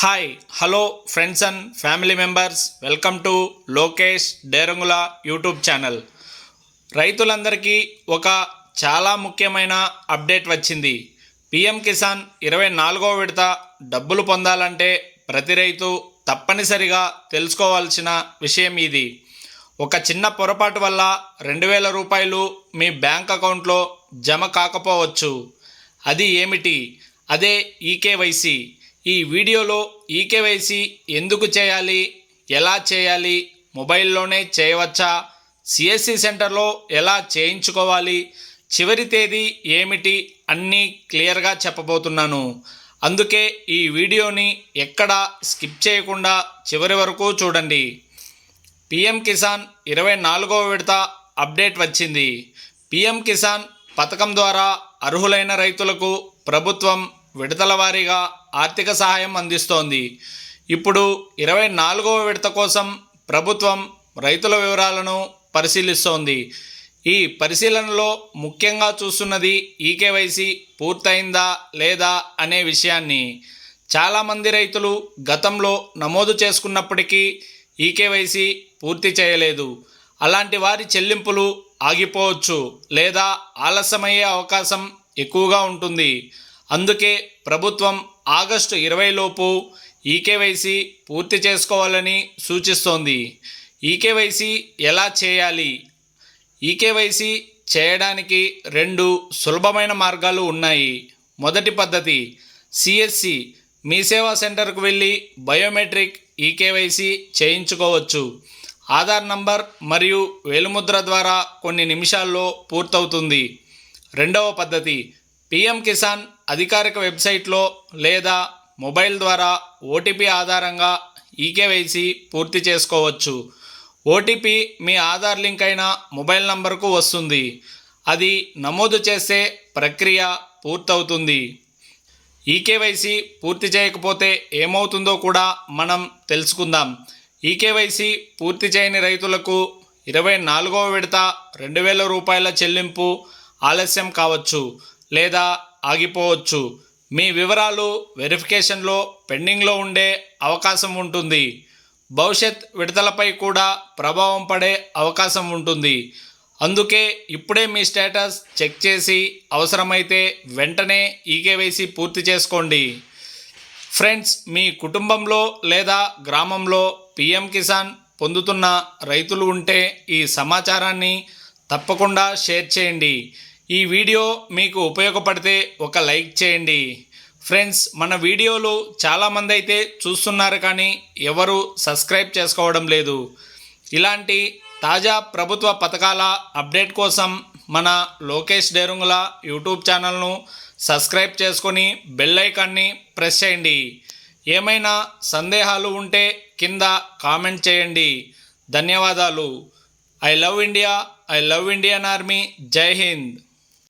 Hi hello friends and family members, welcome to Lokesh Derangula YouTube channel. రైతులందరికీ ఒక చాలా ముఖ్యమైన అప్డేట్ వచ్చింది. పిఎం కిసాన్ 24వ విడత డబ్బులు పొందాలంటే ప్రతి రైతు తప్పనిసరిగా తెలుసుకోవాల్సిన విషయం ఇది. ఒక చిన్న పొరపాటు వల్ల 2000 రూపాయలు మీ బ్యాంక్ అకౌంట్లో జమ కాకపోవచ్చు. అది ఏమిటి? అదే ఈకేవైసీ. ఈ వీడియోలో ఈకేవైసీ ఎందుకు చేయాలి, ఎలా చేయాలి, మొబైల్లోనే చేయవచ్చా, సిఎస్సి సెంటర్లో ఎలా చేయించుకోవాలి, చివరి తేదీ ఏమిటి అన్నీ క్లియర్గా చెప్పబోతున్నాను. అందుకే ఈ వీడియోని ఎక్కడా స్కిప్ చేయకుండా చివరి వరకు చూడండి. పిఎం కిసాన్ 24వ విడత అప్డేట్ వచ్చింది. పిఎం కిసాన్ పథకం ద్వారా అర్హులైన రైతులకు ప్రభుత్వం విడతల వారీగా ఆర్థిక సహాయం అందిస్తోంది. ఇప్పుడు 24వ విడత కోసం ప్రభుత్వం రైతుల వివరాలను పరిశీలిస్తోంది. ఈ పరిశీలనలో ముఖ్యంగా చూస్తున్నది ఈకేవైసీ పూర్తయిందా లేదా అనే విషయాన్ని. చాలామంది రైతులు గతంలో నమోదు చేసుకున్నప్పటికీ ఈకేవైసీ పూర్తి చేయలేదు. అలాంటి వారి చెల్లింపులు ఆగిపోవచ్చు లేదా ఆలస్యమయ్యే అవకాశం ఎక్కువగా ఉంటుంది. అందుకే ప్రభుత్వం ఆగస్టు 20 లోపు ఈకేవైసీ పూర్తి చేసుకోవాలని సూచిస్తోంది. ఈకేవైసీ ఎలా చేయాలి? ఈకేవైసీ చేయడానికి 2 సులభమైన మార్గాలు ఉన్నాయి. మొదటి పద్ధతి సిఎస్సి. మీ సేవా సెంటర్కు వెళ్ళి బయోమెట్రిక్ ఈకేవైసీ చేయించుకోవచ్చు. ఆధార్ నంబర్ మరియు వేలిముద్ర ద్వారా కొన్ని నిమిషాల్లో పూర్తవుతుంది. రెండవ పద్ధతి పిఎం కిసాన్ అధికారిక వెబ్సైట్లో లేదా మొబైల్ ద్వారా ఓటీపీ ఆధారంగా ఈకేవైసీ పూర్తి చేసుకోవచ్చు. ఓటీపీ మీ ఆధార్ లింక్ అయిన మొబైల్ నంబర్కు వస్తుంది. అది నమోదు చేస్తే ప్రక్రియ పూర్తవుతుంది. ఈకేవైసీ పూర్తి చేయకపోతే ఏమవుతుందో కూడా మనం తెలుసుకుందాం. ఈకేవైసీ పూర్తి చేయని రైతులకు 24వ విడత 2000 రూపాయల చెల్లింపు ఆలస్యం కావచ్చు లేదా ఆగిపోవచ్చు. మీ వివరాలు వెరిఫికేషన్లో పెండింగ్లో ఉండే అవకాశం ఉంటుంది. భవిష్యత్ విడతలపై కూడా ప్రభావం పడే అవకాశం ఉంటుంది. అందుకే ఇప్పుడే మీ స్టేటస్ చెక్ చేసి అవసరమైతే వెంటనే ఈకేవైసీ పూర్తి చేసుకోండి. ఫ్రెండ్స్, మీ కుటుంబంలో లేదా గ్రామంలో పిఎం కిసాన్ పొందుతున్న రైతులు ఉంటే ఈ సమాచారాన్ని తప్పకుండా షేర్ చేయండి. ఈ వీడియో మీకు ఉపయోగపడితే ఒక లైక్ చేయండి. ఫ్రెండ్స్, మన వీడియోలు చాలామంది అయితే చూస్తున్నారు కానీ ఎవరు సబ్స్క్రైబ్ చేసుకోవడం లేదు. ఇలాంటి తాజా ప్రభుత్వ పథకాల అప్డేట్ కోసం మన లోకేష్ డేరంగుల యూట్యూబ్ ఛానల్ను సబ్స్క్రైబ్ చేసుకొని బెల్ ఐకాన్ని ప్రెస్ చేయండి. ఏమైనా సందేహాలు ఉంటే కింద కామెంట్ చేయండి. ధన్యవాదాలు. I love India, I love Indian army. జై హింద్.